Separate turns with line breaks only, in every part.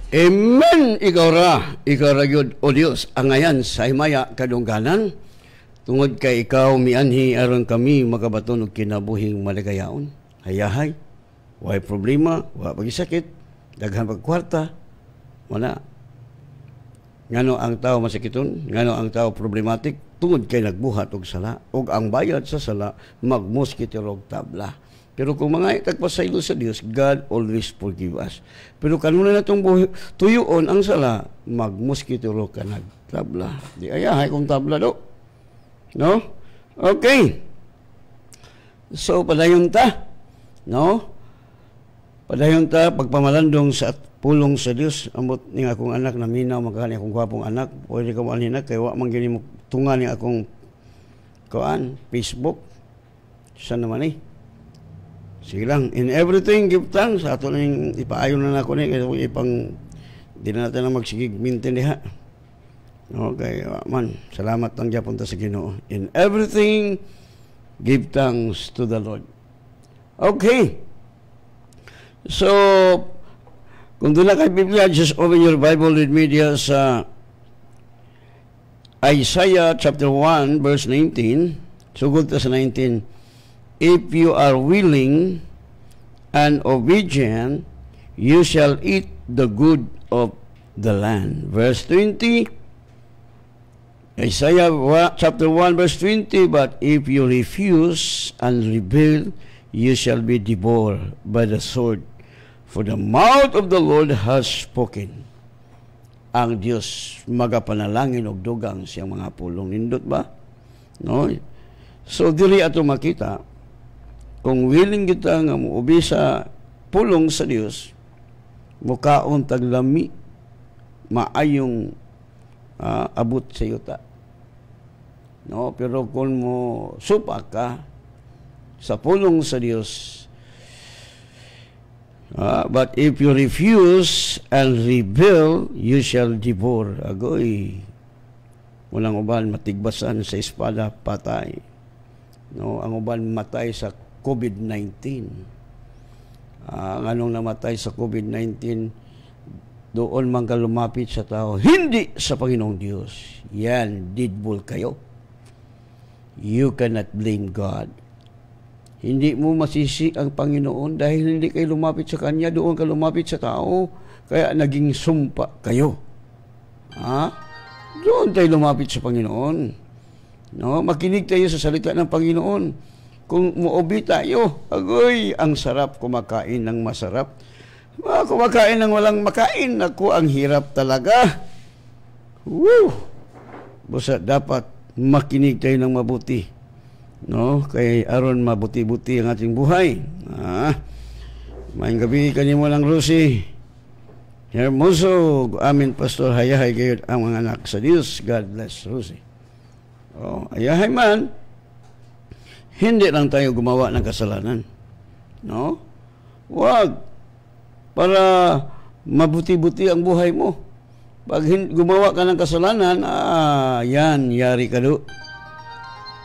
Amen. Ikaw ra gyud o Dios, angayan sa himaya kadungganan. Tungod kay ikaw mianhi aron kami makabaton og kinabuhing maligayaon. Hayahay, way problema, wa pagisakit, daghan pagkwarta, wala. Ngano ang tao masakiton, ngano ang tao problematic, tungod kay nagbuhat og sala, og ang bayad sa sala magmoskito og tabla. Pero kung mga tagpasaylo sa Dios, God always forgive us. Pero kanuna na itong tuyuon ang sala, magmoskito ka nagtabla. Di ayahay kong tabla do. No? Okay. So, padayon ta. No? Padayon ta, pagpamalandong sa pulong sa Dios, amot ni akong anak na minaw, magkani akong gwapong anak, pwede ka maalina, kaya wa man gini mo tunga ni akong Facebook. Saan naman eh? Sige lang, in everything, give thanks. Ato na yung ipaayon na ako niya, kasi ipang, di na natin na magsigig mintin diha. Okay, man, salamat ang Japon ta sa Ginoo. In everything, give thanks to the Lord. Okay. So, kung doon na kay Biblia, just open your Bible with me sa Isaiah chapter 1, verse 19. Sugod ta sa 19. If you are willing and obedient, you shall eat the good of the land. Verse 20, Isaiah chapter 1, verse 20, but if you refuse and rebel, you shall be devoured by the sword. For the mouth of the Lord has spoken. Ang Diyos magapanalangin og dugang siyang mga pulong. Nindot ba? No? So, dili ato makita, kung willing kita nga muubi sa pulong sa Dios, mukaon taglami, maayong abot sa yuta. No, pero kung mo supa ka sa pulong sa Dios, but if you refuse and rebel, you shall devour. Agoy, walang uban matigbasan sa espada, patay. No, ang uban matay sa COVID-19. Anong namatay sa COVID-19, doon man ka lumapit sa tao, hindi sa Panginoong Diyos. Yan, didbol kayo. You cannot blame God. Hindi mo masisi ang Panginoon dahil hindi kayo lumapit sa Kanya, doon ka lumapit sa tao, kaya naging sumpa kayo. Doon tayo lumapit sa Panginoon. No? Makinig tayo sa salita ng Panginoon. Kung muubi tayo, agoy, ang sarap kumakain ng masarap. Kumakain ng walang makain, ako ang hirap talaga. Woo! Basta dapat makinig tayo ng mabuti. No? Kay aron mabuti-buti ang ating buhay. Maayong gabi kanimo lang, Rosie. Hermoso, amin, Pastor, hayahay kayo ang mga anak sa Diyos. God bless, Rosie. Hayahay man, hindi lang tayo gumawa ng kasalanan. No? Wag. Para mabuti-buti ang buhay mo. Pag gumawa ka ng kasalanan, yan, yari ka do.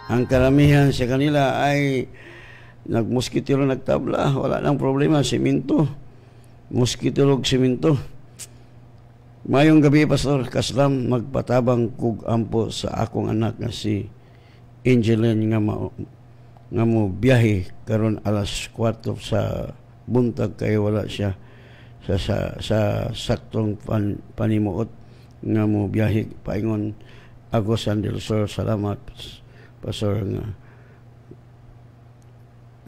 Ang karamihan sa kanila ay nagmoskitiro, nagtabla. Wala nang problema, simento. Moskitiro, simento. Mayong gabi, Pastor Kaslam, magpatabang kug ampo sa akong anak na si Angeline nga mo biyahe karon alas 4 sa buntag kay wala siya sa saktong panimuot nga mo biyahe paingon Agosan del Sur. Salamat, Pastor,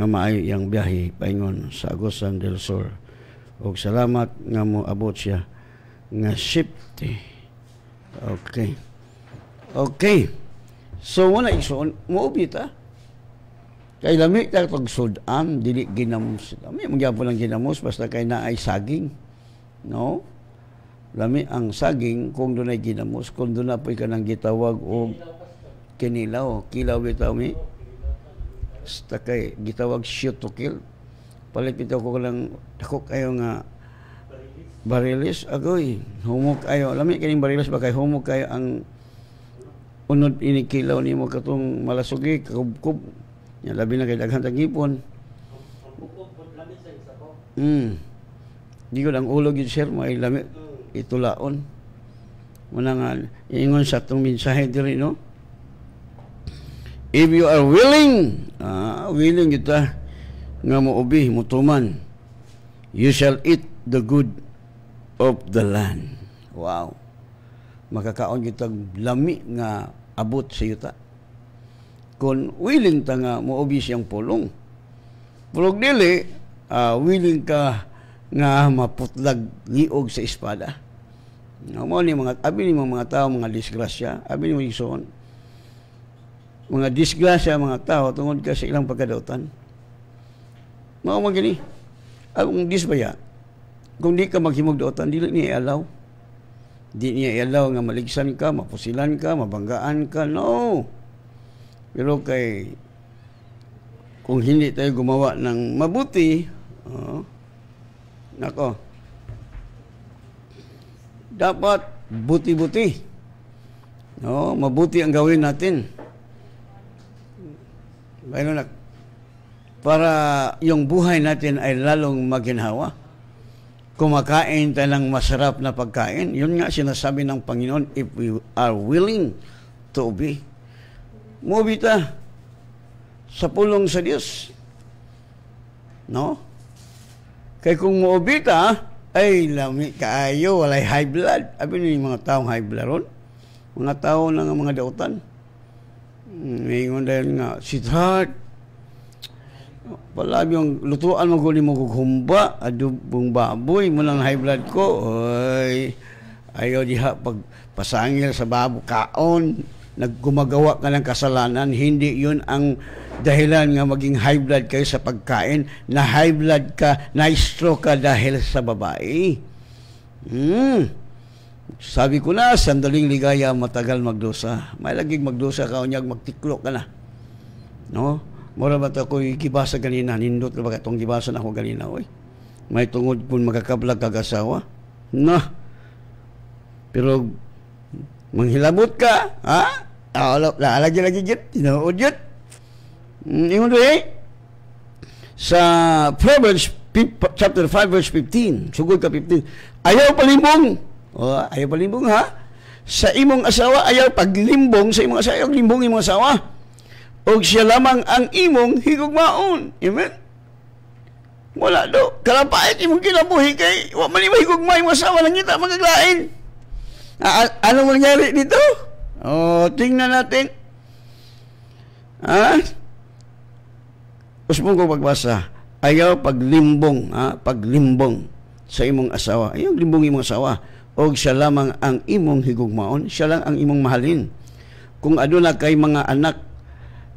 nga maayo yang biyahe paingon sa Agosan del Sur, og salamat nga mo abot siya nga safety. Okay, so muna ison muubi ta kay lami ta pagsudan, dili ginamos. Lami magyapon lang ginamos basta kay naay saging. No? Lami ang saging kung dunay ginamos, kung duna poy kanang gitawag og kinilaw, kilaw bitaw mi. Basta kay gitawag shoot to kill. Palit bitaw ko lang dako kayo nga barilis, agoy, humok kayo. Lami kining barilis ba kay humok kayo ang unod ini kilaw nimo katong malasugi, kakubkub. Yan, labi na kay daghan tagipon. Di ko lang ulog yun, sir. May lami. itulaon. Muna nga, ingon sa itong mensahe diri, no? If you are willing, willing kita nga muubi, mutuman, you shall eat the good of the land. Wow. Makakaon kita lami nga abot sa yuta. Kung willing ta nga muubi siyang pulong. Pulog dili, willing ka nga maputlag liog sa espada. Mo ni mga abi ni mga tao mga disgrasya, abi ni mga mga disgrasya mga tao tungod ka sa ilang pagkadautan. Mao man gini. Ang disbaya, kung di ka maghimog dautan, dili niya i-allow. Di niya i-allow nga maligsan ka, mapusilan ka, mabanggaan ka. No. Pero kung hindi tayo gumawa ng mabuti, nako, dapat buti-buti. No, mabuti ang gawin natin. Para yung buhay natin ay lalong maginhawa. Kumakain tayo ng masarap na pagkain. Yun nga sinasabi ng Panginoon, if we are willing to obey. Mubi ta sa pulong sa Diyos. No? Kaya kung muubi ta, ay lami kaayo, walay high blood. Abi ni mga taong high blood ron. Mga tao ng mga dautan. Ngayon dahil nga, sweetheart, pala yung lutuan mo guli mo gughumba, adubong baboy, mo ng high blood ko, oy, ayaw diha pagpasangil sa babo kaon, naggumagawa ka ng kasalanan, hindi yun ang dahilan nga maging high blood kayo sa pagkain, na high blood ka, na-stroke ka dahil sa babae. Sabi ko na, sandaling ligaya, matagal magdosa. May laging magdosa ka, unyag magtiklo ka na. No? Mura ba ito ako'y gibasa ganina? Nindot na ba itong gibasa na ako ganina? Oy? May tungod kung magkakablag kag-asawa? No. Pero, manghilabot ka, ha? Lagi-lagi dyan, tinood dyan. Ingon doon sa Proverbs chapter 5 verse 15, sugod ka 15, ayaw palimbong. Ayaw palimbong ha? Sa imong asawa, ayaw paglimbong sa imong asawa, ayaw limbong imong asawa. O siya lamang ang imong higugmaon. Amen? Wala do. Kalapait imong kinabuhi kay wa man imong higugma imong asawa lang kita magaglain. Ano mangyari dito? Tingnan natin. Usmong ko pagbasa. Ayaw paglimbong, paglimbong sa imong asawa. Ayaw limbong imong asawa. O siya lamang ang imong higugmaon, siya lang ang imong mahalin. Kung aduna kay mga anak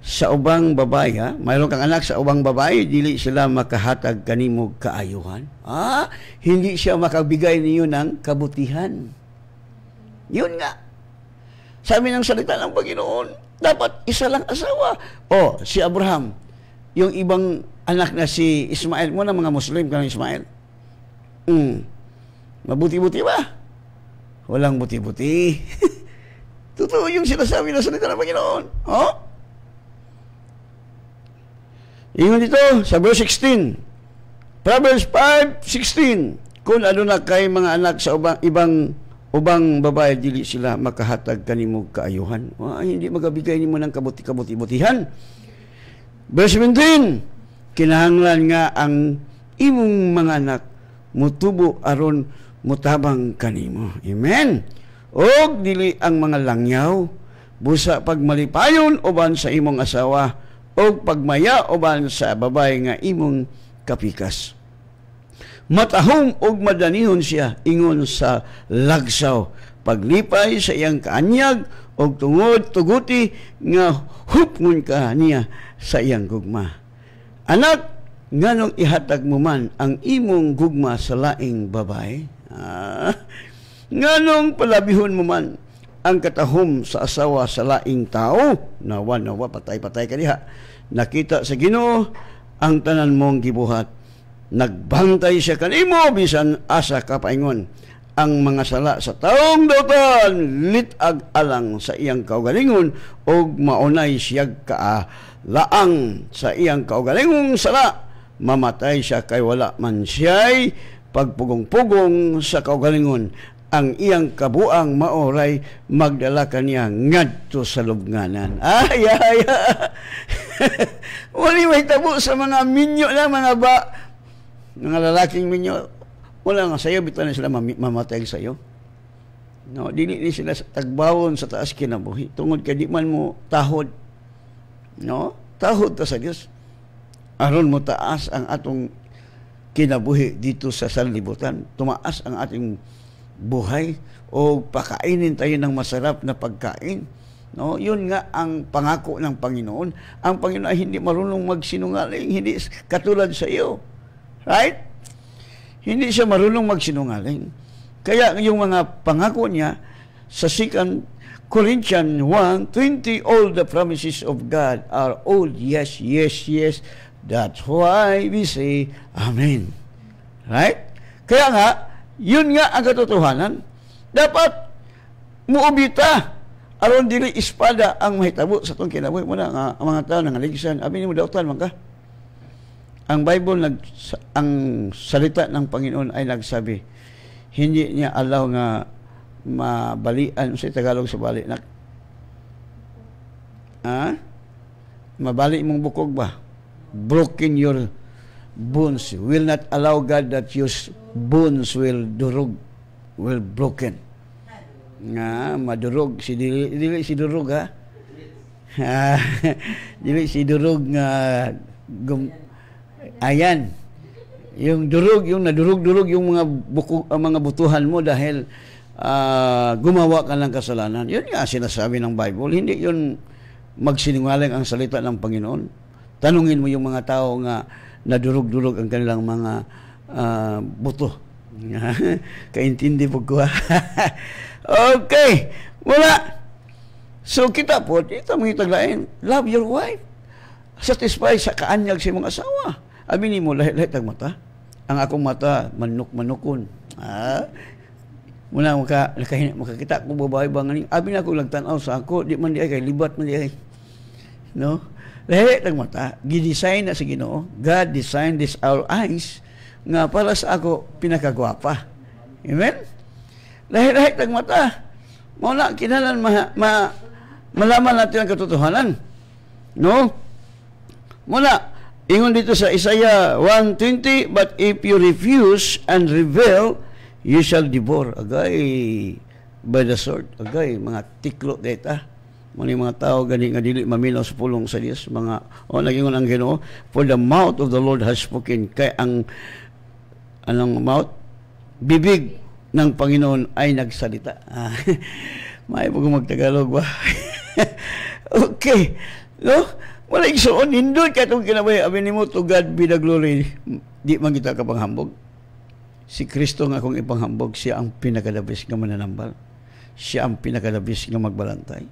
sa ubang babae, mayroon kang anak sa ubang babae, dili sila makahatag kanimo kaayuhan. Hindi siya makabigay niyo ng kabutihan. Yun nga. Sabi ng salita ng Panginoon, dapat isa lang asawa. Si Abraham, yung ibang anak na si Ismael, mo na mga Muslim ka ng Ismael. Mabuti-buti ba? Walang buti-buti. Totoo yung sinasabi ng salita ng Panginoon. Ingon dito sa verse 16. Proverbs 5:16. Kung ano na kay mga anak sa ubang babae, dili sila makahatag kanimo kaayuhan. Hindi magabigay nimo ng kabuti-kabutihan. Verse 17. Kinahanglan nga ang imong mga anak mutubo aron mutabang kanimo. Amen. Og dili ang mga langyaw busa pagmalipayon uban sa imong asawa og pagmaya uban sa babae nga imong kapikas. Matahom og madanihon siya ingon sa lagsaw, paglipay sa iyang kaanyag og tungod tuguti nga hupngon ka niya sa iyang gugma. Anak, nganong ihatag mo man ang imong gugma sa laing babae? Nganong palabihon mo man ang katahom sa asawa sa laing tao? Nawa, patay-patay ka diha. Nakita sa Ginoo ang tanan mong gibuhat. Nagbantay siya kanimo bisan asa ka paingon. Ang mga sala sa taong dautan litag alang sa iyang kaugalingon og maunay siyag laang sa iyang kaugalingong sala. Mamatay siya kay wala man siya'y pagpugong-pugong sa kaugalingon. ang iyang kabuang maoray magdala kaniya ngadto sa lubnganan. Ay. Wala may tabo sa mga minyo na mga lalaking minyo. Wala nga sayo, bitan na sila mamatay sayo. No, dili ni sila tagbawon sa taas kinabuhi. Tungod kay di man mo tahod. No? Tahod ta sa Dios. Aron mo taas ang atong kinabuhi dito sa sanlibutan. Tumaas ang ating buhay o pakainin tayo ng masarap na pagkain. No, yun nga ang pangako ng Panginoon. Ang Panginoon ay hindi marunong magsinungaling, hindi katulad sa iyo. Right? Hindi siya marunong magsinungaling. Kaya yung mga pangako niya sa 2 Corinthians 1:20, all the promises of God are old. Yes, yes, yes. That's why we say Amen. Right? Kaya nga, yun nga ang katotohanan. Dapat muobita aron dili espada ang mahitabo sa tong kinabuhi mo na nga ang mga tao nangaligsan. Abi nimo dautan man ka. Ang Bible ang salita ng Panginoon ay nagsabi, hindi niya allow nga mabalian sa Tagalog sa bali nak. Mabali mong bukog ba? Broken your bones. Will not allow God that your bones will broken. Nga madurog si dili si durog ha. Dili si durog nga ayan. Yung durog, yung nadurog-durog yung mga butuhan mo dahil gumawa ka ng kasalanan. Yun nga sinasabi ng Bible. Hindi yun magsinungaling ang salita ng Panginoon. Tanungin mo yung mga tao nga nadurog-durog ang kanilang mga buto. Kaintindi po ko. Okay. Wala. So kita po, ito mga taglain, love your wife. Satisfy sa kaanyag sa mga asawa. Aminin mo, lahit-lahit ang mata. Ang akong mata, manuk-manukon. Muna makakita ko babae ba ngayon. Abi na ako lagtanaw sa ako, di man di ay kay libat man di ay. No? Lahit ang mata, gidesign na sa Ginoo. God designed this our eyes nga para sa ako pinakagwapa. Amen? Lahit-lahit ang mata. Muna, kinalan malaman natin ang katotohanan. No? Muna, ingon dito sa Isaiah 1:20, but if you refuse and rebel, you shall devour. Agay, by the sword. Agay, mga tiklo data. Mga tao gani nga dili maminaw sa pulong sa Dios. Nagingon ang Ginoo, for the mouth of the Lord has spoken. Kay anong mouth? Bibig ng Panginoon ay nagsalita. May po magtagalog ba? Okay. No? Wala igsoon, hindot ka itong kinabay. Amin mo, to God be the glory. Di man kita kapanghambog. Si Kristo nga kung ipanghambog, siya ang pinakadabis nga mananambal. Siya ang pinakadabis nga magbalantay.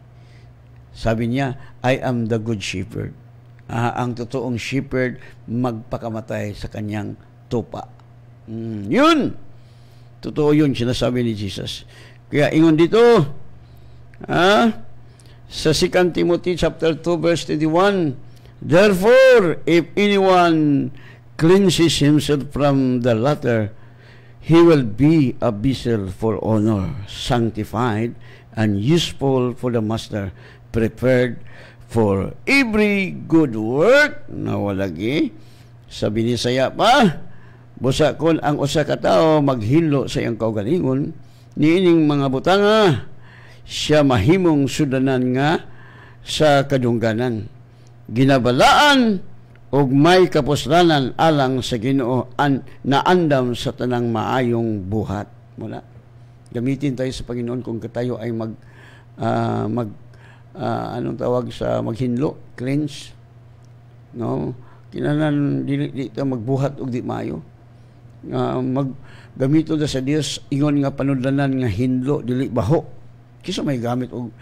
Sabi niya, I am the good shepherd. Ang totoong shepherd magpakamatay sa kanyang tupa. Yun! Totoo yun, sinasabi ni Jesus. Kaya ingon dito, sa 2 Timothy chapter 2 verse 21, therefore, if anyone cleanses himself from the latter, he will be a vessel for honor, sanctified and useful for the master, prepared for every good work. Nawalagi, sabi ni Saya pa, busa kon ang usa ka tawo maghilo sa iyang kaugalingon, niining mga butanga, siya mahimong sudanan nga sa kadungganan. Ginabalaan og may kapuslanan alang sa Ginoo naandam sa tanang maayong buhat. Mula. Gamitin tayo sa Panginoon kung tayo ay anong tawag sa maghinlo, cleanse. No? Kinanan di ta magbuhat og di maayo. Gamito da sa Dios ingon nga panudlanan nga hinlo dili baho. Kisa may gamit og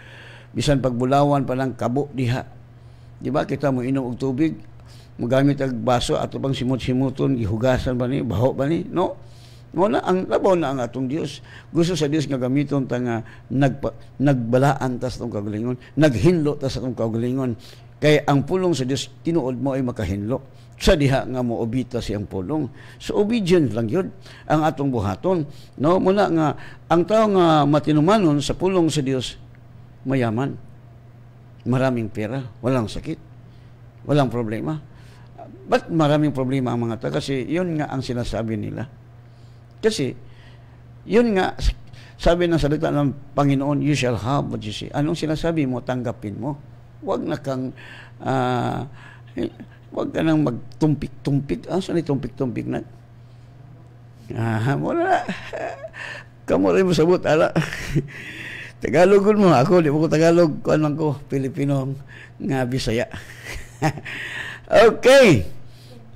bisan pagbulawan pa lang kabo diha. Di ba kita mo inom og tubig, magamit og baso ato pang simot-simuton gihugasan ba ni baho ba ni? No. Wala ang labaw na ang atong Dios. Gusto sa Dios nga gamiton ta nga nagbalaan ta sa atong kaugalingon, naghinlo ta sa atong kaugalingon. Kay ang pulong sa Dios tinuod mo ay makahinlo. sa diha nga moobita siyang pulong. So obedient lang yun ang atong buhaton. No, muna nga ang tao nga matinumanon sa pulong sa Dios mayaman. Maraming pera, walang sakit, walang problema. Ba't maraming problema ang mga tao? Kasi yun nga ang sinasabi nila. Kasi yun nga sabi ng salita ng Panginoon, you shall have what you see. Anong sinasabi mo, tanggapin mo. Huwag na kang huwag ka nang magtumpik-tumpik. Saan tumpik-tumpik na? Wala. Kamu rin mo sabot, ala. Tagalogon mo. Ako, di mo ko Tagalog. Kuan man ko, Pilipino nga Bisaya. Okay.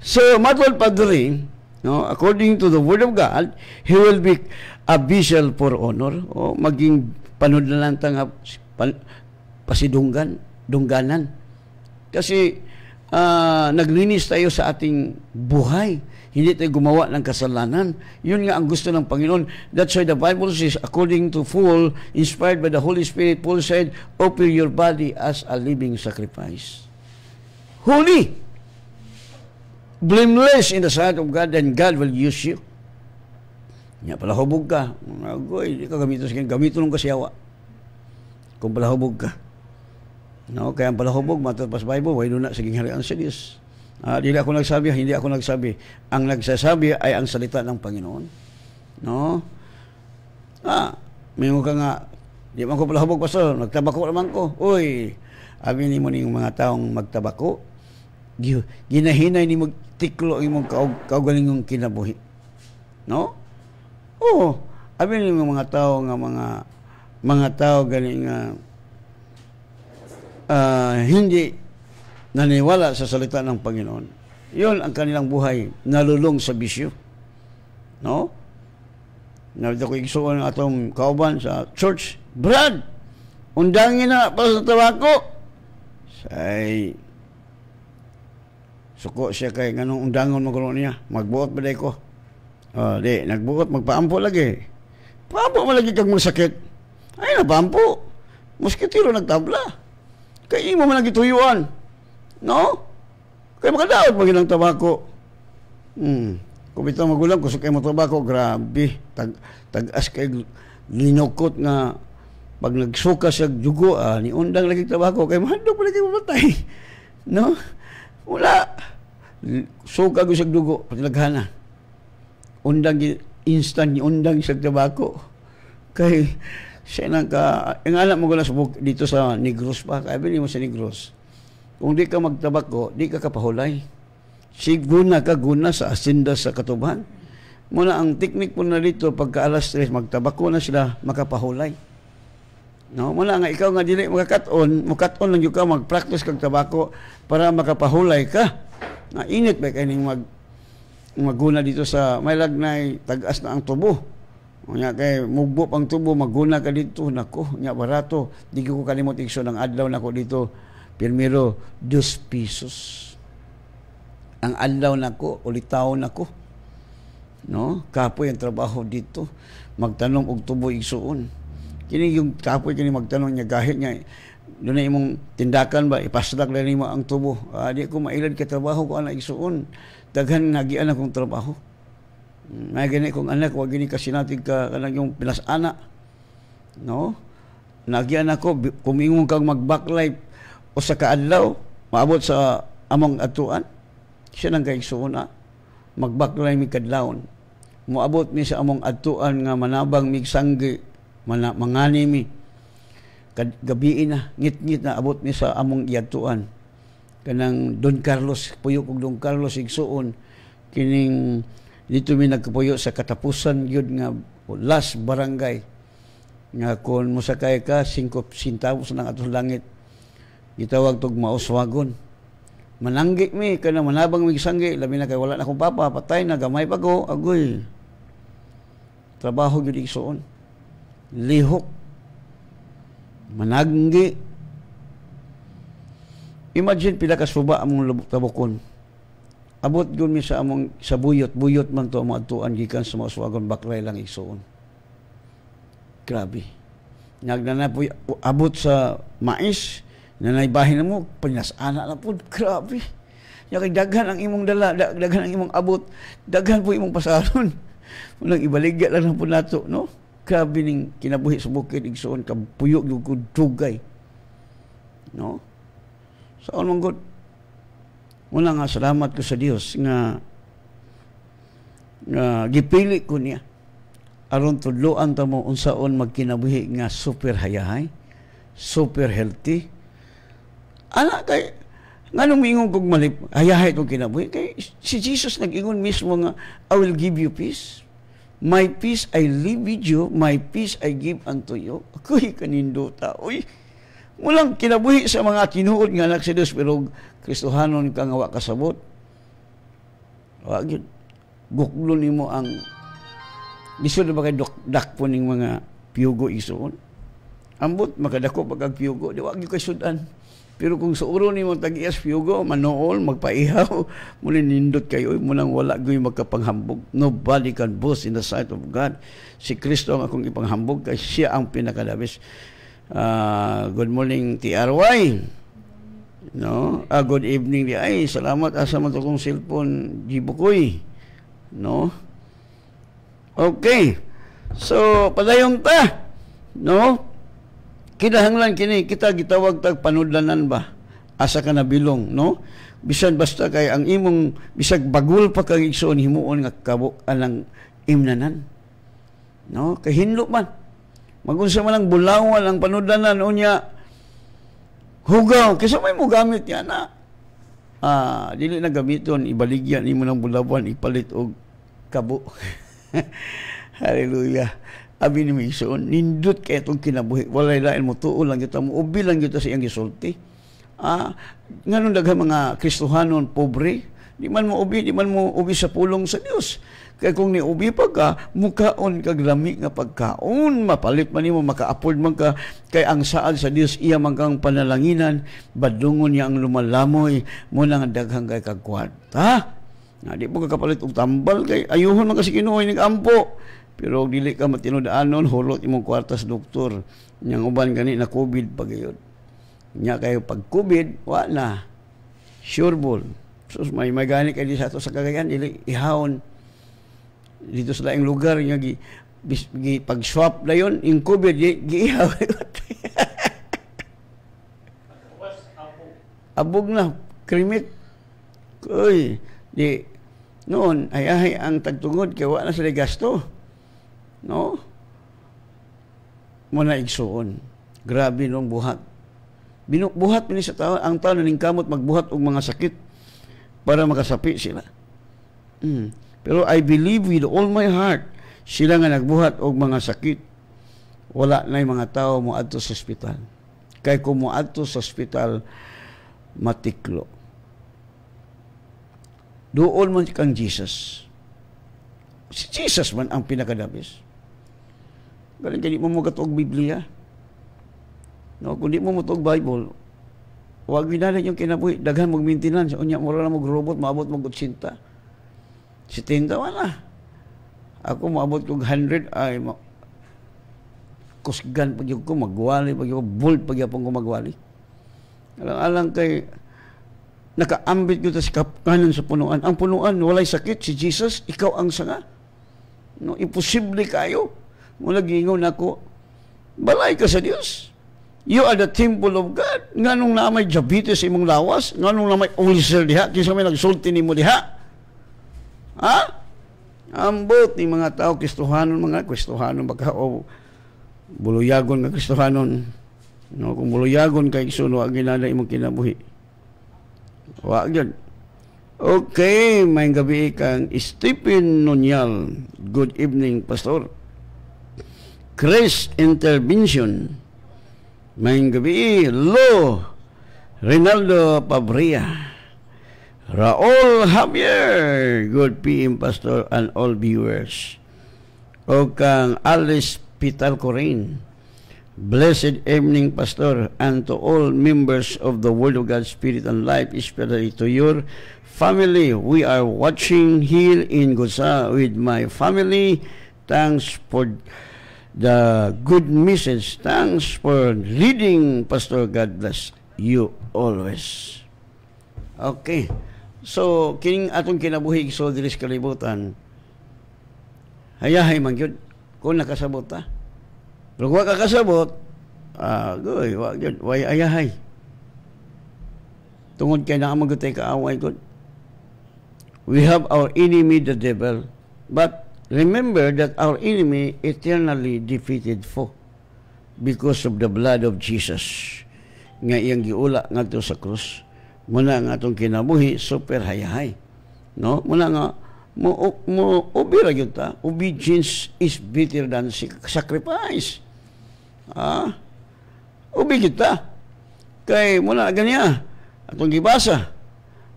So, matwal pa rin, no, according to the Word of God, He will be a vessel for honor. O, maging panudlalanta nga pasidungganan. Kasi, naglinis tayo sa ating buhay. Hindi tayo gumawa ng kasalanan. Yun nga ang gusto ng Panginoon. That's why the Bible says, according to Paul, inspired by the Holy Spirit, Paul said, offer your body as a living sacrifice. Holy, blameless in the sight of God, and God will use you. Nga palahubog ka. Agoy, di ka gamiton ng kasyawa. Kung palahubog ka. No, kaya ang palahubog, matapos Bible, way doon na, saging harian sa Diyos. Hindi ako nagsabi. Ang nagsasabi ay ang salita ng Panginoon. No? May ka nga, di man ko palahubog, pastor, nagtabako naman ko. Uy, abinin mo ng mga taong magtabako, ginahinay ni magtiklo ang mong kaugaling yung kinabuhi. No? Oo, abinin mo mga tao nga mga tao galing hindi naniwala sa salita ng Panginoon. Yun ang kanilang buhay, nalulong sa bisyo. No? Nalita ko igsuon ng atong kauban sa church, Brad, undangin na para sa tabako. Say, suko siya kay ganong undangon mo niya. Magbuot ba ko? Di, nagbuot, magpaampo lagi. Paampo mo lagi kag masakit. Ay, napaampo. Muskitiro nagtabla. Kaya mo man nagituyuan. No? Kaya makadaot mo ginang tabako. Kung bitaw magulang, kusok kayo mo tabako, grabe. Tag-as kayo linukot nga pag nagsuka sa dugo, ni undang lagi tabako, kaya mahandok mo lagi mamatay. No? Wala. Suka ko sa dugo, patilaghana. Undang, instant undang sa tabako. Kaya, siya nang ang alam mo gula dito sa Negros pa, kaya bilhin mo sa Negros. Kung di ka magtabako, di ka kapahulay. Siguna ka guna sa asinda sa katubahan. Muna ang teknik po na dito, pagka alas 3, magtabako na sila, makapahulay. No? Muna nga, ikaw nga dili mukaton lang yung ka, mag-practice kag tabako para makapahulay ka. Na init ba kayo maguna dito sa may lagnay, tag-as na ang tubo. Nya kay mugbo pang tubo, maguna ka dito, nako, nya barato. Di ko kalimot igso ng adlaw nako dito. Primero, 2 pesos. Ang adlaw nako, ulitaw nako. No? Kapoy ang trabaho dito. Magtanong og tubo igsuon. Kini yung kapoy kini magtanong niya gahit niya. Doon na imong tindakan ba, ipaslak na nimo ang tubo. Di ko mailad ka trabaho ko ana igsuon. Daghan nagian akong trabaho. May gani kong anak, wag gini kasi natin ka kanang yung pinasana. No? Nagian ako, kumingon kang mag-backlight o sa kaadlaw, maabot sa among atuan. Siya nang kaigsuon mag-backlight mi kadlawon. Moabot mi sa among atuan nga manabang mig sanggi, mangani mi. Gabi na, ngit-ngit na abot mi sa among iatuan. Kanang Don Carlos, puyo kog Don Carlos igsuon, kining dito mi nagkapuyo sa katapusan yun nga last barangay nga kung musakay ka 5 centavos ng atong langit gitawag tog mauswagon mananggi mi kana manabang mi sanggi labi na kay wala na akong papa patay na gamay pa ko agoy trabaho gyud igsuon lihok mananggi imagine pila ka suba among tabukon. Abot yun mi sa among sa buyot man to mga atuan gikan sa mga suwagon baklay lang igsuon. Grabe. Nagnana po abot sa mais nanay bahin na mo pinasana na po. Grabe. Ya kay daghan ang imong dala, daghan ang imong abot, daghan po imong pasaron. Unang ibaligya lang po nato, no? Grabe ning kinabuhi sa bukid, igsoon, kapuyok yung dugay. No? So, anong good? Muna nga, salamat ko sa Dios nga gipili ko niya aron tudloan ta mo unsaon magkinabuhi nga super hayahay, super healthy. Ana kay nganong mingon kog malip hayahay tong kinabuhi kay si Jesus nag-ingon mismo nga I will give you peace. My peace I leave with you, my peace I give unto you. Ako'y kanindota. Uy, mulang kinabuhi sa mga tinuod nga anak si Dios pero Kristohanon ka nga wa kasabot. Wa gyud. Guklo nimo ang lisod na ba kay dakpo ning mga piyugo isuon. Ambot makadako pagag piyugo, di wa gyud kay sudan. Pero kung sa uro nimo tag-iyas piyugo, manool, magpaihaw, muli nindot kayo, munang wala gyud magkapanghambog. Nobody can boast in the sight of God. Si Kristo ang akong ipanghambog kay siya ang pinakadabis. Good morning TRY. No? Good evening di ay. Salamat asa man to kong cellphone gibukoy. No? Okay. So, padayon ta. No? Kinahanglan kini kita gitawag tag panudlanan ba? Asa ka nabilong, no? Bisan basta kay ang imong bisag bagul pa kang igsoon himuon nga kabuk anang imnanan. No? Kay hinlo man. Magunsa man ang bulawan ang panudlanan unya hugaw kasi may mo gamit yan na. Dili na gamiton ibaligyan imo ng bulawan ipalit og kabo. Hallelujah. Abi ni Mison, nindot kay itong kinabuhi. Walay lain mo tuol lang kita mo. Ubi lang kita sa iyang gisulti. Ngayon daghang mga Kristohanon pobre. Di man mo ubi sa pulong sa Dios. Kaya kung niubi pa ka, mukaon kag lami nga pagkaon. Mapalit man nimo maka-afford man ka. Kay ang saad sa Dios iya man kang panalanginan. Badungon niya ang lumalamoy. Muna nga daghang kay kagkwarta. Di po kakapalit og tambal kay ayuhon man kasi Ginoo ning ampo. Pero dili ka matinudaanon, hulot imong kwarta sa doktor. Yang uban gani na COVID pagayod. Nya kayo pag COVID, wala. Sure ball. So may gani kay di sa ato sa Cagayan, dili ihawon dito sa laing lugar nga pag swap na yon in COVID giihaw. Abog na krimit. Koy, di noon ay ang tagtungod kay wala na sila gasto. No? Muna igsuon. Grabe nung buhat. Buhat ni sa tao, ang tao naning kamot magbuhat og mga sakit para makasapi sila. Pero I believe with all my heart sila nga nagbuhat og mga sakit. Wala na yung mga tao mo adto sa ospital. Kay kung mo adto sa ospital matiklo. Doon man kang Jesus. Si Jesus man ang pinakadabis. Galing kaya di mo magatog Biblia. No, kung di mo matog Bible, huwag ginalin yung kinabuhi. Daghan mag-maintenance. Unya, mura na mag-robot, maabot mag-80. Si Tinda, wala. Ako maabot kong 100, ay kusgan pag ko, magwali, pag ko, bolt pag ko magwali. Alang-alang kay nakaambit ko sa kanan sa punuan. Ang punuan, walay sakit. Si Jesus, ikaw ang sanga. No, imposible kayo. Mula gingon ako, balay ka sa Dios. You are the temple of God. Nganong na may diabetes imong lawas? Nganong na may ulcer diha? Kinsa may nagsulti nimo diha? Ha? Ambot ni mga tao Kristohanon, mga Kristohanon baka o buluyagon nga Kristohanon. No, kung buluyagon kay Igsoon, wag ginala imong kinabuhi. Wag yun. Okay, may gabi kang Stephen Nonyal. Good evening, Pastor. Grace Intervention. May gabi, Lo Rinaldo Pabria. Raul Javier. Good PM, Pastor, and all viewers. O kang Alice Pital Corin. Blessed evening, Pastor, and to all members of the Word of God, Spirit and Life, especially to your family. We are watching here in Gosa with my family. Thanks for the good message. Thanks for leading, Pastor. God bless you always. Okay. So, kining atong kinabuhi so diri sa kalibutan, hayahay man gyud kung nakasabot ta. Pero kung kakasabot, goy, wag gyud, way ayahay. Tungod kay naa magutay kaaway gud. We have our enemy the devil, but remember that our enemy eternally defeated foe because of the blood of Jesus nga iyang giula ngadto sa krus. Muna nga atong kinabuhi super hayahay, no? Muna nga mo obira gyud ta. Obedience is better than sacrifice. Ubi kita kay muna ganiya atong gibasa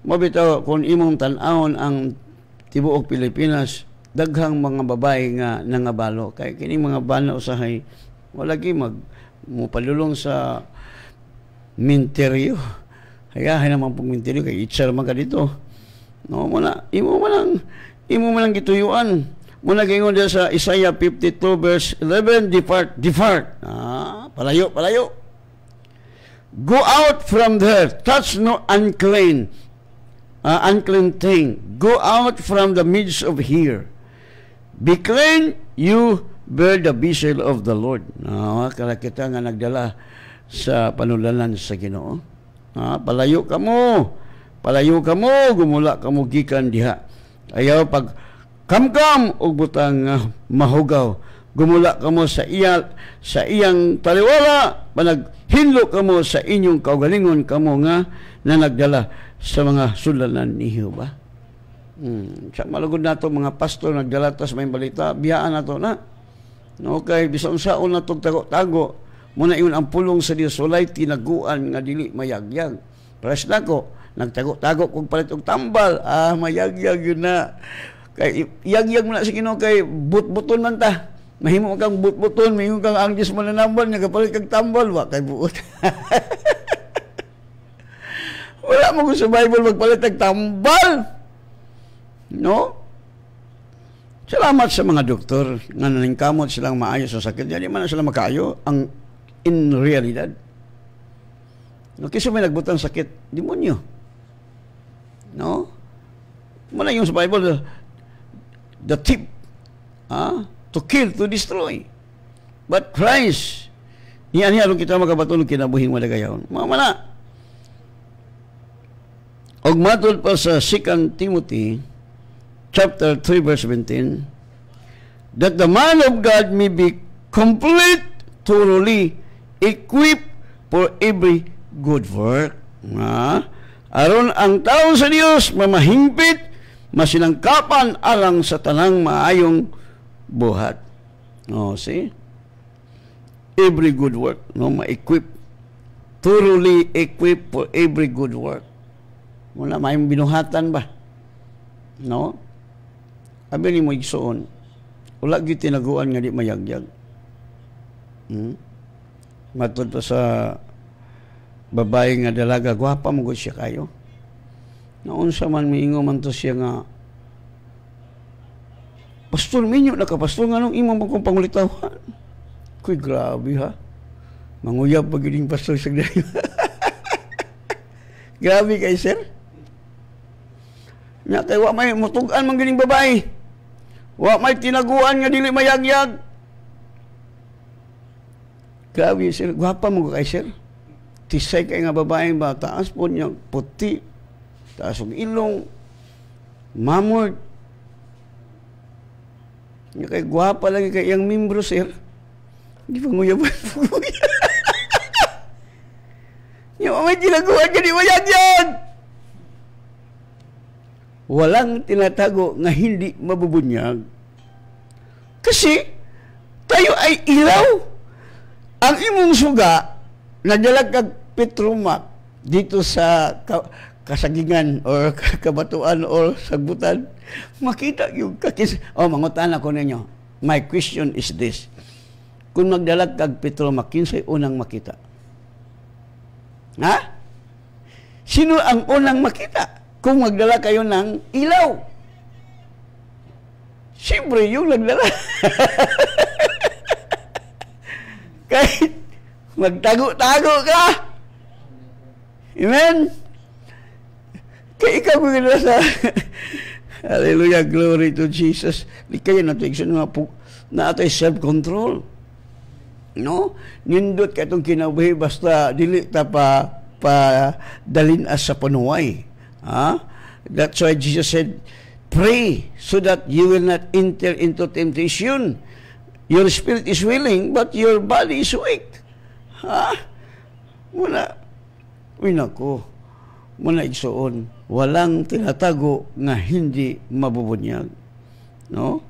mabitaw kung imong tan-awon ang tibuok Pilipinas, daghang mga babae nga nangabalo kay kini mga bana usahay wala gi mupalulong sa minteryo. Hayahay naman pong minteryo kay itsar man ka dito, no? Muna imo man gituyuan. Muna gingon dia sa Isaiah 52 verse 11, depart. Palayo. Go out from there, touch no unclean thing. Go out from the midst of here. Be clean, you bear the vessel of the Lord. Kala kita nga nagdala sa panulanan sa Ginoo. Palayo kamo, gumula kamo gikan diha. Ayaw pag kamkam og butang mahugaw, gumula kamo sa iyang taliwala, panaghinlo kamo sa inyong kaugalingon kamo nga na nagdala sa mga sulanan ni Jehova. Sa malugod nato mga pastor nagdala ta sa may balita, biyaan nato na. Okay, bisan saon nato tago muna iyon ang pulong sa Dios, walay tinaguan nga dili mayagyag. Paras nako, nagtago-tago kung palit og tambal, mayagyag yun na. Kay yagyag mo na sa Ginoo kay but-buton man ta. Mahimo kang but-buton, mahimo kang angjis mananambal nga kapalit kag tambal, wa kay buot. Wala mo ko sa Bible magpalit og tambal. No? Salamat sa mga doktor nga naningkamot silang maayo sa sakit. Di man na sila makaayo ang in realidad. No, kasi may nagbutang sakit, demonyo. No? Muna yung sa Bible, the thief, to kill, to destroy. But Christ, niya kita magkabatulog kinabuhing madagayon. Mga mana. Og matod pa sa 2 Timothy, chapter 3, verse 17, that the man of God may be complete, thoroughly equipped for every good work. Aron ang tao sa Dios mamahingpit, masinangkapan alang sa tanang maayong buhat. See? Every good work, no, ma-equip, thoroughly equipped for every good work. Muna may binuhatan ba? No? Abi ni mo igsoon, wala gyud tinaguan nga di mayagyag. Matod pa sa babae nga dalaga, gwapa mo gud siya kayo. Naunsa man miingo man to siya nga, pastor minyo nakapastor nga nung imong kong pangulitawan. Kuy grabe ha. Manguyab pag yun pastor sa gdayo. Grabe kay sir. Nga kay wa may mutugan man gining babae. Wa may tinaguan nga dili mayagyag. Grabe sir, gwapa mo kay sir. Tisay kay nga babae ba, taas po niya, puti, taas og ilong, mamod. Nga kay gwapa lagi kay iyang membro sir. Di pa nguyaban po nguya. Nga may tinaguan nga di mayagyag. Walang tinatago nga hindi mabubunyag. Kasi tayo ay ilaw. Ang imong suga nadalag kag Petromac dito sa kasagingan or kabatuan or sagbutan, makita yung kakis. Mangutan ako ninyo. My question is this. Kung magdalag kag Petromac, kinsay unang makita? Ha? Sino ang unang makita? Kung magdala kayo ng ilaw. Siyempre, yung nagdala. Kahit magtago-tago ka. Amen? Kaya ikaw ko sa hallelujah, glory to Jesus. Di kayo na ito, na ito self-control. No? Nindot ka itong kinabuhi, basta dili ta pa dalin as sa panuway. That's why Jesus said, pray so that you will not enter into temptation. Your spirit is willing, but your body is weak. Muna igsoon, walang tinatago nga hindi mabubunyag. No?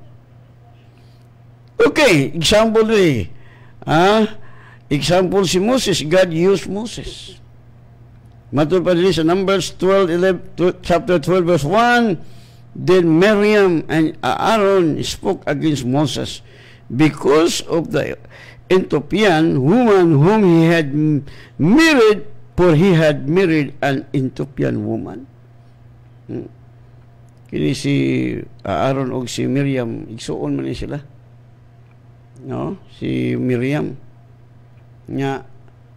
Okay, example example si Moses, God used Moses. Matul pa din sa Numbers 12, chapter 12, verse 1, then Miriam and Aaron spoke against Moses because of the Ethiopian woman whom he had married, for he had married an Ethiopian woman. Kini si Aaron o si Miriam, igsuon man sila. No? Si Miriam nga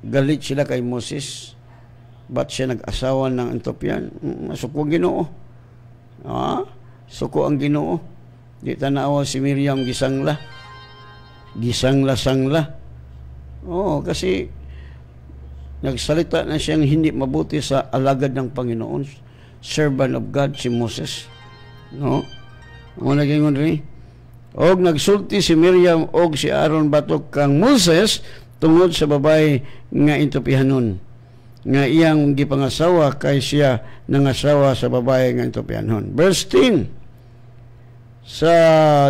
galit sila kay Moses. Ba't siya nag-asawa ng Ethiopian? Suko ang Ginoo. Suko ang Ginoo. Di tanawa si Miriam gisangla. Gisangla-sangla. Kasi nagsalita na siyang hindi mabuti sa alagad ng Panginoon. Servant of God si Moses. No? Muna gingon rin. Og nagsulti si Miriam og si Aaron batok kang Moses tungod sa babae nga Ethiopianon. Nga iyang gipangasawa kay siya nangasawa sa babae nga Ethiopianon. Verse 10. Sa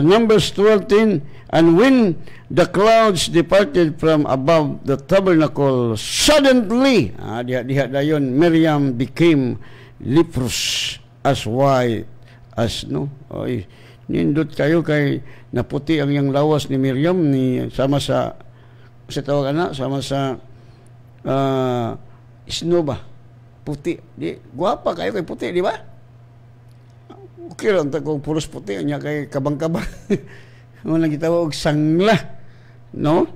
Numbers 12:10, and when the clouds departed from above the tabernacle, suddenly, diha dayon, Miriam became leprous, as white as, no? Nindot kayo kay naputi ang yang lawas ni Miriam, sama sa tawag sama sa snow ba? Puti. Guwapa kayo kay puti, di ba? Okay lang, kung puros puti, niya kay kabang-kabang. Walang gitawag sangla. No?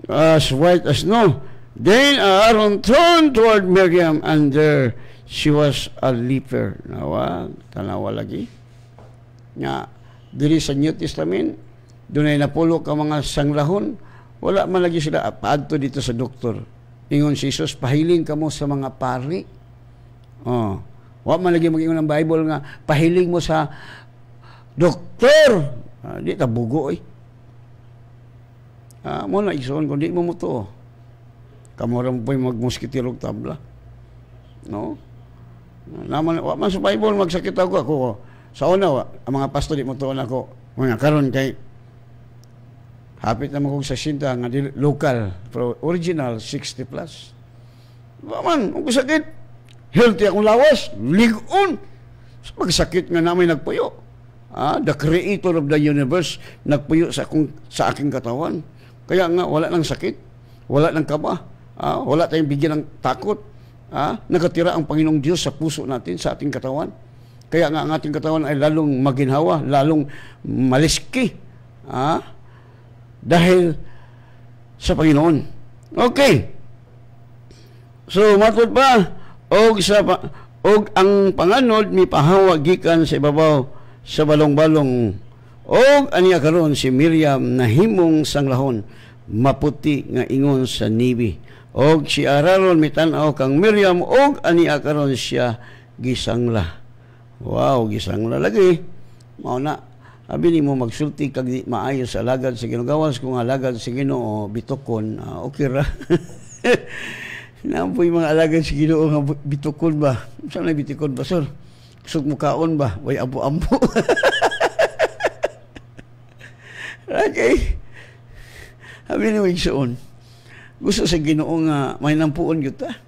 As white as snow. Then Aaron turned toward Miriam, and there she was a leper. Tanawa lagi. Nga, diri sa New Testament, doon ay napulo ka mga sanglahon, wala man lagi sila paadto dito sa doktor. Ingon si Jesus, pahiling ka mo sa mga pari. Wala man lagi mag-ingon ng Bible nga, pahiling mo sa doktor. Di ta bugo mo na ison, kung di mo mo to. Kamuram po'y magmuskitirog tabla. No? Wala man sa Bible, magsakit ako. Sa una, ang mga pastor di mo to ako. Mga karon kay hapit naman kong sa sinta nga local, pero original 60 plus. Man, kung sakit, healthy akong lawas, ligon. Magsakit nga namin nagpuyo. The creator of the universe nagpuyo sa aking katawan. Kaya nga, wala nang sakit, wala nang kaba, wala tayong bigyan ng takot. Nakatira ang Panginoong Diyos sa puso natin, sa ating katawan. Kaya nga ang ating katawan ay lalong maginhawa, lalong maliski. Dahil sa Panginoon. Okay. So, matod pa, og ang panganod mi pahawa gikan sa ibabaw sa balong-balong, og aniya karon si Miriam nahimong sanglahon, maputi nga ingon sa nibi. Og si Aaron mitanaw kang Miriam, og aniya karon siya gisangla. Wow, gisangla lagi. Mao na, abi ni mo magsulti kag di maayo sa alagad sa Ginoo. Gawas kung alagad sa Ginoo bitokon, okay ra. Nampoy mga alagad sa Ginoo nga bitukon ba? Saan na bitukon ba, sir? Kusog mukaon ba? Way ampo-ampo. Okay. Sabi ni Wigsoon, gusto sa Ginoo nga may nampuon kita.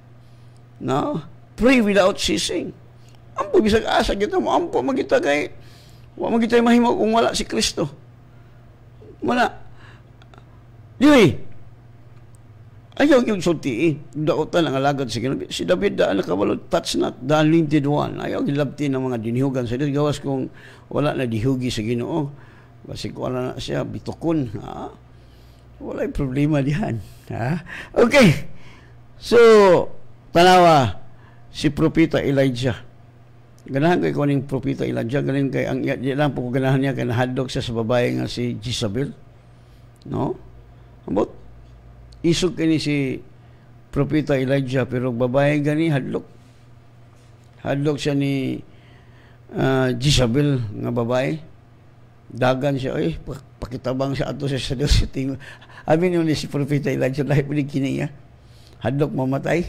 No? Pray without ceasing. Ampo bisag asa kita mo, ampo magita kay wa magita mahimo kung wala si Kristo. Wala. Dili. Ayaw yung sulti, daotan ang alagad sa Ginoo. Si David daan nakawalo, touch not the anointed one. Ayaw gilabti ng mga dinihugan sa Diyos. Gawas kung wala na dihugi sa Ginoo. Kasi kung wala na siya, bitukon. Wala yung problema diyan. Okay. So, tanawa, si Propeta Elijah. Ganahan kay kuning propeta Elijah, galing kay ang di lang po ganahan niya kay nahadlok siya sa babae nga si Jezebel. No? Ambot isog kini si propeta Elijah pero babae gani hadlok. Hadlok siya ni Jezebel nga babae. Dagan siya pakitabang siya ato sa Diyos. Abi niyo ni si propeta Elijah lahi pud kini ya. Hadlok mamatay.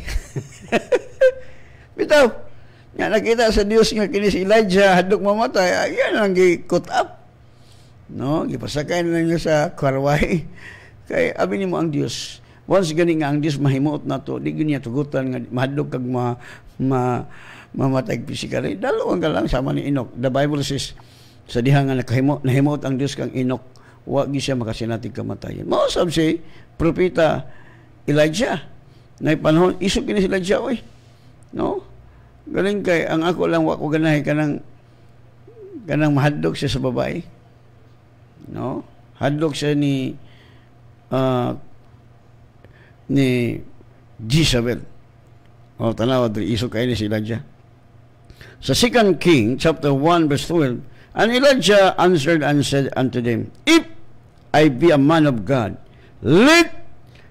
Bitaw nga nakita sa Dios nga kini si Elijah hadlok mamatay, ayan ang gi-cut up. No, gipasakay na niya sa karway. Kay abi nimo ang Dios. Once gani nga ang Dios mahimuot nato, di gani tugutan nga mahadlok kag mamatay physically. Dalawang ka lang sama ni Enoch. The Bible says sa diha nga nahimuot ang Dios kang Enoch, wa gi siya makasinatig kamatayon. Mao sab si propeta Elijah. Nay panahon isog kini si Elijah oy. No? Galing kay ang ako lang wa ko ganahay kanang mahadlok siya sa babae. No? Hadlok siya ni Jezebel. O tanaw diri isog kay ni si Elijah. Sa 2 King chapter 1 verse 12, and Elijah answered and said unto them, if I be a man of God, let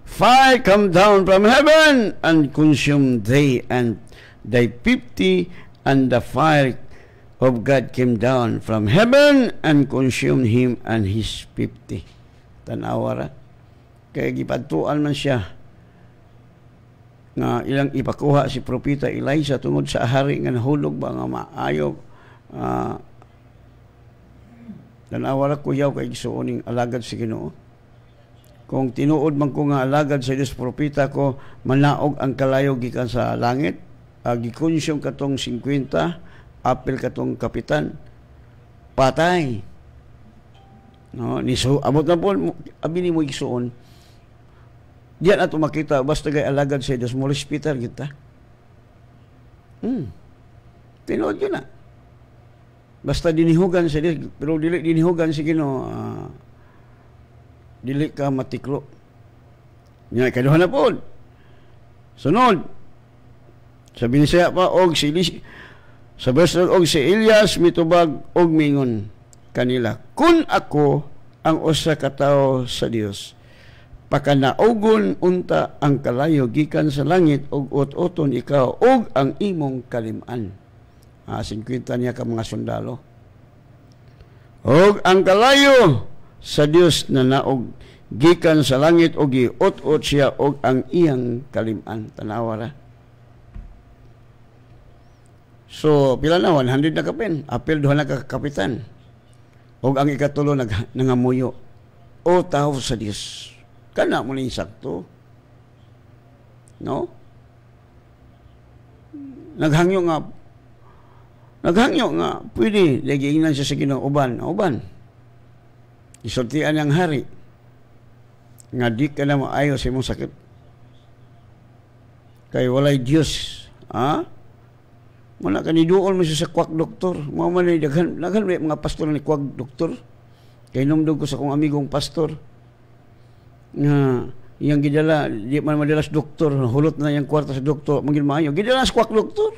fire come down from heaven and consume they and thy 50, and the fire of God came down from heaven and consumed him and his 50. Tanawara. Kaya gipadtuan man siya nga ilang ipakuha si propeta Elijah tungod sa hari nga nahulog ba nga maayo. Tanawara kuyaw kay gisuoning alagad si Ginoo. Kung tinuod man ko nga alagad sa Dios propeta ko, manaog ang kalayo gikan sa langit. Gikonsyum katong 50, apel katong kapitan, patay. No, abot na po, abi ni mo igsuon. Diyan ato makita, basta gay alagad sa Diyos, mo hospital kita. Tinood yun na. Basta dinihugan sa Diyos, pero dili dinihugan si Ginoo, dili ka matiklo. Nga, kaduhan na po. Sunod. Sabi niya pa, sa verse og si Elias mitubag og mingon kanila, kun ako ang usa ka tawo sa Dios, pakanaugon unta ang kalayo gikan sa langit og ut-uton ikaw og ang imong kalim-an. 50 niya ka mga sundalo. Og ang kalayo sa Dios na naog gikan sa langit og giut-ut siya og ang iyang kalim-an. Tanawara. So, pila na? 100 na kapin. Apil, 2 na kapitan. O ang ikatulo, nangamuyo. O tao sa Diyos. Kana mo na sakto. No? Naghangyo nga, pwede, lagiinan siya sa Ginoo, uban. Isultian niyang hari. Nga di ka na maayo sa imong sakit. Kay walay Diyos. Wala ka ni doon mo siya sa kwak doktor. Mga daghan mga pastor ni kwak doktor. Kay numdog ko sa kong amigong pastor. Nga, iyang gidala, di man madalas doktor, hulot na yung kwarta sa doktor, maging maayo. Gidala sa kwak doktor.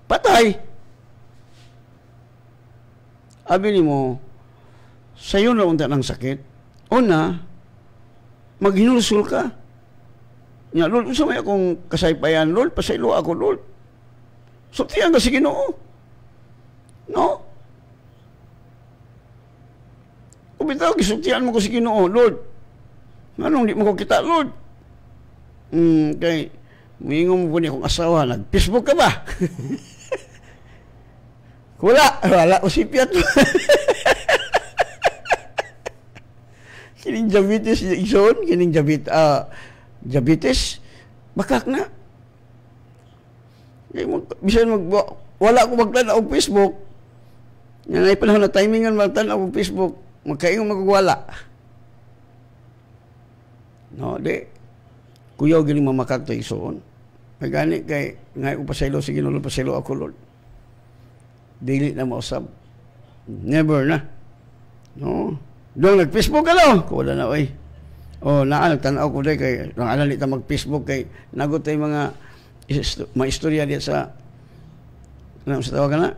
Patay. Abi ni mo, sayo na unta ng sakit. Una, maghinulsul ka. Nga, Lord, sa may akong kasaypayan, Lord, pasaylo ako, Lord. Sultihan ka si Ginoo. No? Kung bitaw, gisultihan mo ko si Ginoo, Lord. Anong di mo ko kita, Lord? Kay, mayingong mo po niya akong asawa, nag-Facebook ka ba? Wala, usipyat. Kining diabetes, kining diabetes, bakak na. Bisan wala ko magtanaw og Facebook. Nga na panahon na timingan magtanaw og Facebook, magkaingon magwala. No, di. Kuyaw gini mamakak to isuon. Magani kay ngay upasaylo sige Lord, pasaylo ako Lord. Dili na mausab. Never na. No. Dong nag-Facebook ka lo. Wala na oy. Nagtanaw ko day kay nang alali ta mag-Facebook kay nagot tay mga istorya diya sa ano sa tawag na?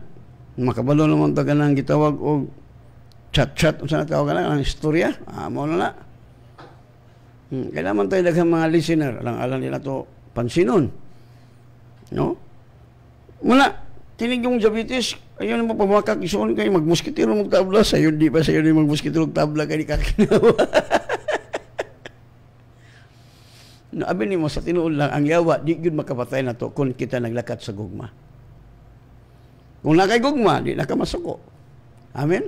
Makabalo naman ito ganang gitawag o chat-chat, saan tawag na? Ang istorya? Mo na. Kailangan tayo daghang mga listener. Alang-alang nila to pansinon. No? Muna, tinig yung diabetes, ayun mo pamakak, isuon kayo, magmuskitiro mong tabla, sayo di ba sayo di magmuskitiro mong tabla kayo ni kakinawa. No, abi ni mo sa tinuod lang, ang yawa, di yun makapatay na to kung kita naglakat sa gugma. Kung nakay gugma, di na ka masuko. Amen?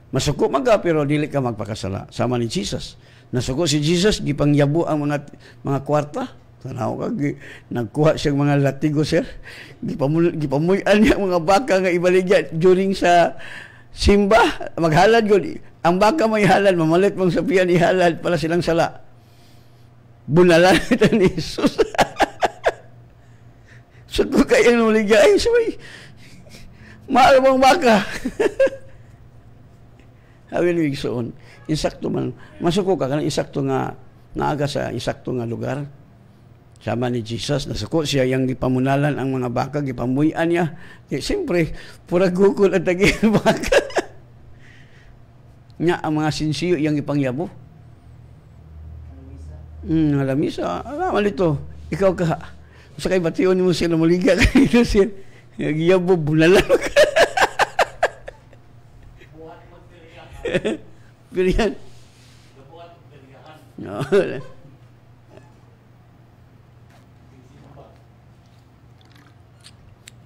Masuko maga, pero dili ka magpakasala. Sama ni Jesus. Nasuko si Jesus, gipangyabo ang mga kwarta. Tanaw ka, nagkuha siyang mga latigo, sir. Gipamuyan niya mga baka nga ibaligya during sa simba. Maghalad ko. Ang baka may halad, mamalit mong sabihan ihalad para silang sala. Bunalan ito ni Jesus. So kung kayo nuligya, ay, sabay, maalabang baka. Hawin yung igsoon. Insakto man. Masuko ka, kanang insakto nga, naaga sa insakto nga lugar. Sama ni Jesus, nasuko siya, yung gipamunalan ang mga baka, gipamuyan niya. Siyempre, pura gukul at naging baka. Nga, ang mga sinsiyo, yung ipangyabo. Alamisa. Alaman ito. Ikaw ka. Sa kay bation mo sila muliga kayo siya. Giyabo bulalan ka. Pilihan. No.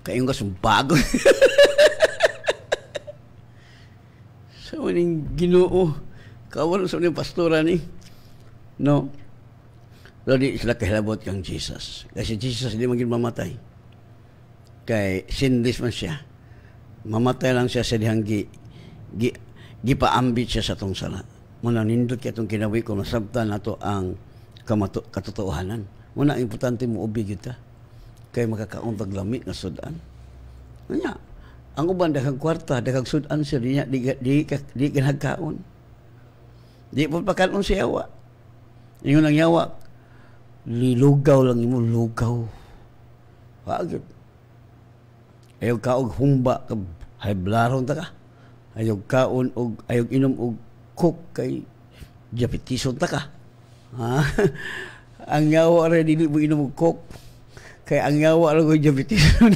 Kayong kasumbago. Sa maning Ginoo. Kawan sa maning pastora ni. No. Pero di sila kahilabot kang Jesus. Kasi Jesus hindi maging mamatay. Kay sinless man siya. Mamatay lang siya sa dihang gipaambit siya sa tong sala. Muna nindot kaya itong kinawi ko, masabtan na to ang katotohanan. Muna importante mo ubig kita. Kay makakauntag lamit na sudan. Kanya, ang uban daghang kwarta, daghang sudan siya, di kanagkaon. Di po pakaon si yawa. Yung lang yawa, lilugaw lang mo, lugaw. Wagit. Ayaw ka og humba, haiblaron ta ka. Ayaw kaon og, ayaw inom og cook kay diabetison ta ka. Ha? Ang yawa rin, dili mo inom og cook. Kay ang yawa rin og diabetison.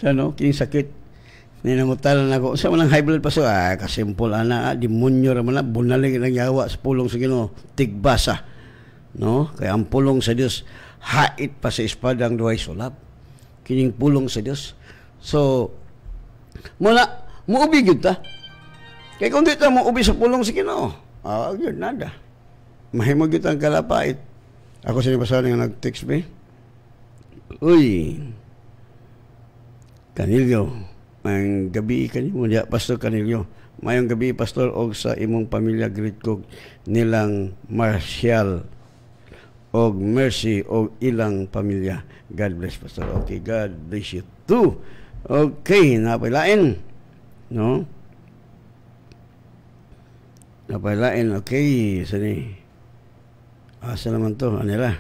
Ano, kining sakit. Ninangutalan ako, sa manang high blood pa so, kasimple ana, demonyo raman na, bunaling ng yawa sa pulong sa Ginoo, tigbasa. No? Kaya ang pulong sa Dios, hait pa sa espadang duhay sulab. Kining pulong sa Dios. So, muna, muubig yun ta. Kaya kung dito muubi sa pulong sa Ginoo, yun, nada. Mahimog yun ang kalapait. Ako sa nabasa nga nag-text me. Uy, Canilio, mayang gabi kanimo diya Pastor Canilio. Mayang gabi Pastor og sa imong pamilya greet ko nilang Marcial og Mercy og ilang pamilya. God bless Pastor. Okay, God bless you too. Okay, napailain. No? Napailain. Okay, sani. Asa naman to? Anila.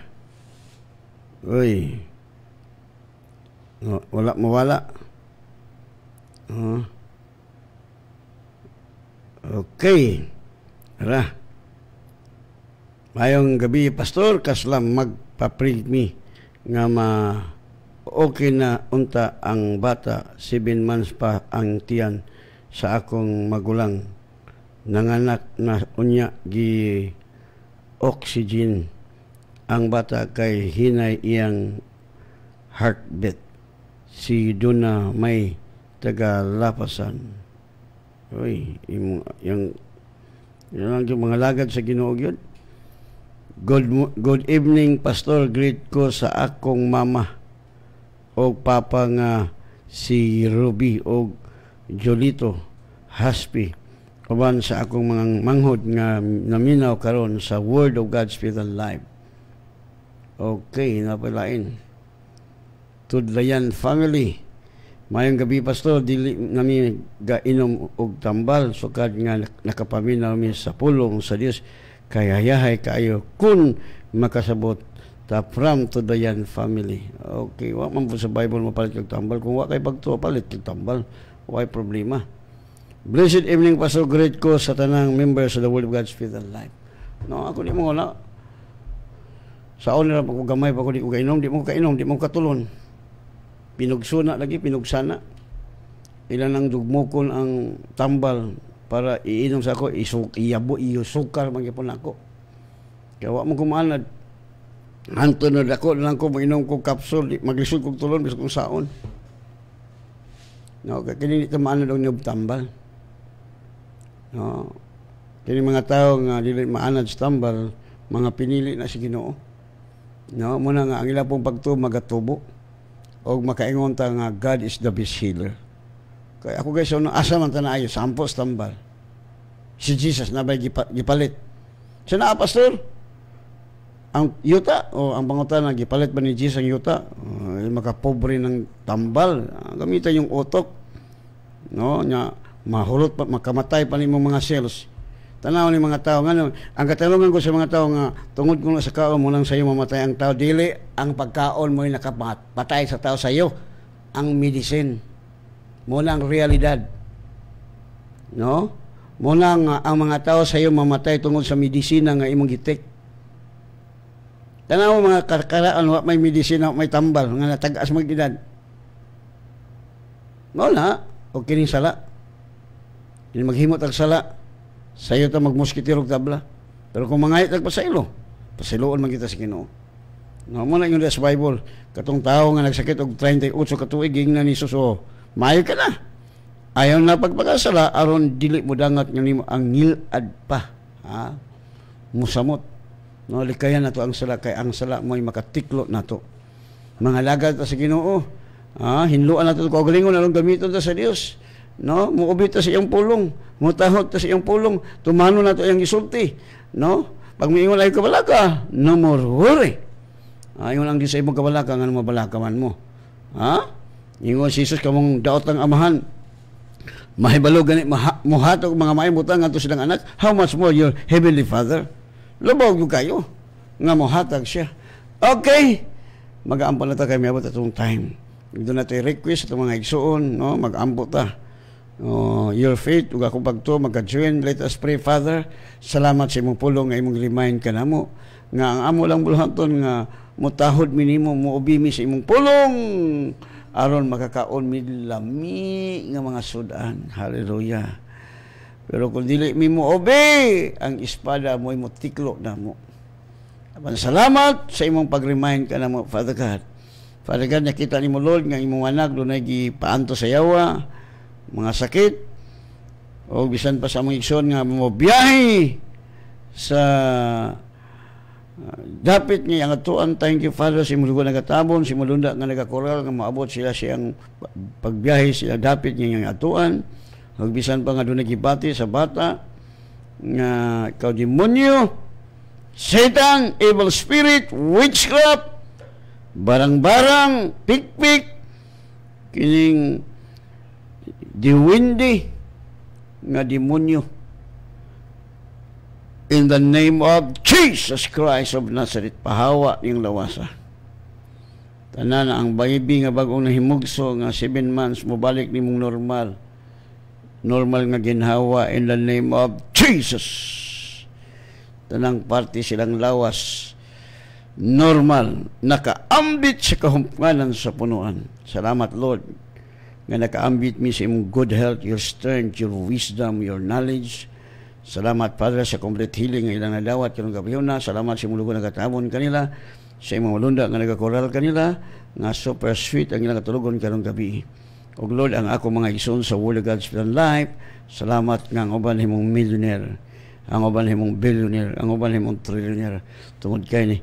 Uy. No, wala mawala. Okay. Ara. Mayong gabi, Pastor, kaslam magpa-pray me nga okay na unta ang bata, 7 months pa ang tiyan sa akong magulang. Nanganak na unya gi oxygen ang bata kay hinay iyang heartbeat. Si Duna may taga-lapasan. Uy, yung mga lagad sa Ginoo yun. Good evening, Pastor. Greet ko sa akong mama o papa nga si Ruby o Jolito Haspi. Kaban sa akong mga manghod nga naminaw karon sa Word of God Spirit and Life. Okay, napalain. Tudlayan family. Mayong gabi, Pastor, dili nami gainom og tambal sukad nga nakapaminaw mi sa pulong sa Dios kay hayahay kaayo kun makasabot from to the Yan family. Okay, wa man po sa Bible mapalit kag tambal. Kung wa kay pagtuo, palit kag tambal. Why problema? Blessed evening, Pastor. Great ko sa tanang members of the Word of God Spirit and Life. No, ako di mo na. Saon nila pag gamay pa ko di ko kainom, di mo kainom, di mo katulon. Pinugsuna lagi, pinugsana. Ilan ang dugmokon ang tambal para iinom sa ako, iyusukar magyapon ako. Kaya wa mo kumanad. Hanto na dako lang ko mainom ko kapsul, maglisod kog tulon bisag kung saon. No, kini dito maano daw niyo tambal. No. Kini mga tao nga dili maanad sa tambal, mga pinili na si Ginoo. No, muna nga ang ila pong pagtuo magatubo og makaingon ta nga God is the best healer. Kaya ako guys, no, asa man ta naayo sampo sa tambal. Si Jesus na ba gipalit? Siya na, pastor? Ang yuta o ang pangutan na gipalit ba ni Jesus ang yuta? Makapobre ng tambal. Gamitan yung utok. No, nya mahulot pa, makamatay pa ni mga cells. Tanaw ni mga tao ngano, ang katanungan ko sa mga tao nga tungod ko sa kaon mo lang sayo mamatay ang tao, dili ang pagkaon mo nakapatay sa tao sayo, ang medicine. Muna ang realidad. No? Muna ang mga tao sa iyo mamatay tungod sa medisina nga imong gitik. Tanaw mga karkaraan wa may medisina, may tambal nga natag-as mag-edad. Muna, o kining sala. Kini maghimot ang sala. Sa iyo ta magmusketirog tabla. Pero kung mangayat pa sa ilo, pasiloon man kita sa Ginoo. No, muna yung sa Bible, katong tao nga nagsakit og 38 ka tuig gingnan ni Suso. Mayo ka na. Ayaw na pagpakasala aron dili mo dangat nga nimo ang ngilad pa. Ha? Musamot. No, likayan nato ang sala kay ang sala mo'y makatiklo nato. Mga lagad ta sa Ginoo. Hinluan nato ko galingon aron gamiton ta sa Dios. No, muubit ta sa iyang pulong, mutahod ta sa iyang pulong, tumano nato iyang gisulti. No? Pag miingon ay kabalaka, no more worry. Ingon ang Dios sa imong kabalaka nga mabalakaman mo. Ha? Ingon si Jesus kamong daot ng amahan. Mahibalo gani muhatog mga maibutang ngadto silang anak. How much more your heavenly Father? Lubog yung kayo nga muhatag siya. Okay. Mag-aampo na ta kay miabot atong time. Doon natin request itong mga igsuon, no? Mag-ampo ta. Your faith, ug akong pagto magka-join. Let us pray. Father, salamat sa imong pulong nga imong remind ka namo nga ang amo lang bulhaton nga mutahod minimo muubi mi sa imong pulong aron makakaon mi lami nga mga sudan. Hallelujah. Pero kung dili mi mo obe, ang espada mo'y motiklo na mo. Salamat sa imong pag-remind ka na mo, Father God. Father God, nakita ni mo, Lord, nga imong anak doon ay gipaanto sa yawa, mga sakit, o bisan pa sa mga igsoon nga mo biyahe sa dapat niya ang atuan. Thank you, Father, si mulugo nagatabon, si mulunda nga nagakoral nga maabot sila siyang pagbiyahe sila, dapat niya ang atuan. Magbisan pa nga doon nagibati sa bata nga ikaw demonyo, Satan, evil spirit, witchcraft, barang-barang, pikpik, kining diwindi nga demonyo. In the name of Jesus Christ of Nazareth, pahawa niyong lawasa. Tanan ang baby nga bagong nahimugso nga 7 months, mobalik ni mong normal nga ginhawa in the name of Jesus. Tanang party silang lawas normal, nakaambit sa kahumpunan sa punuan. Salamat, Lord, nga nakaambit mi sa imong good health, your strength, your wisdom, your knowledge. Salamat, Father, sa complete healing nga ilang nadawat kanong gabiyon na. Salamat sa imong lugo nagatabon kanila, sa imong malunda nga nagakoral kanila, nga super sweet ang ilang katulugon kanong gabi. O Lord, ang ako mga igsoon sa Word of God's Spirit and Life, salamat nga ang uban himong millionaire, ang uban himong billionaire, ang uban himong trillionaire. Tungod kay ni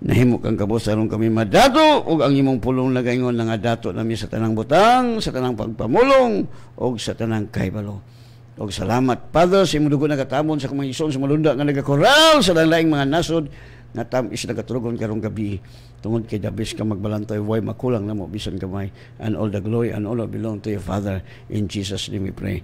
nahimo kang kabos aron kami madato, ug ang imong pulong nagaingon nga dato nami sa tanang butang, sa tanang pagpamulong, ug sa tanang kaybalo. Og salamat, Father, sa imong dugo nagatamon sa kumang igsoon sa malunda nga nagakoral sa laing mga nasod nga tamis nagatulugon karong gabi. Tungod kay dabis ka magbalantoy, way makulang na mo bisan kamay, and all the glory and all belong to you, Father. In Jesus' name we pray.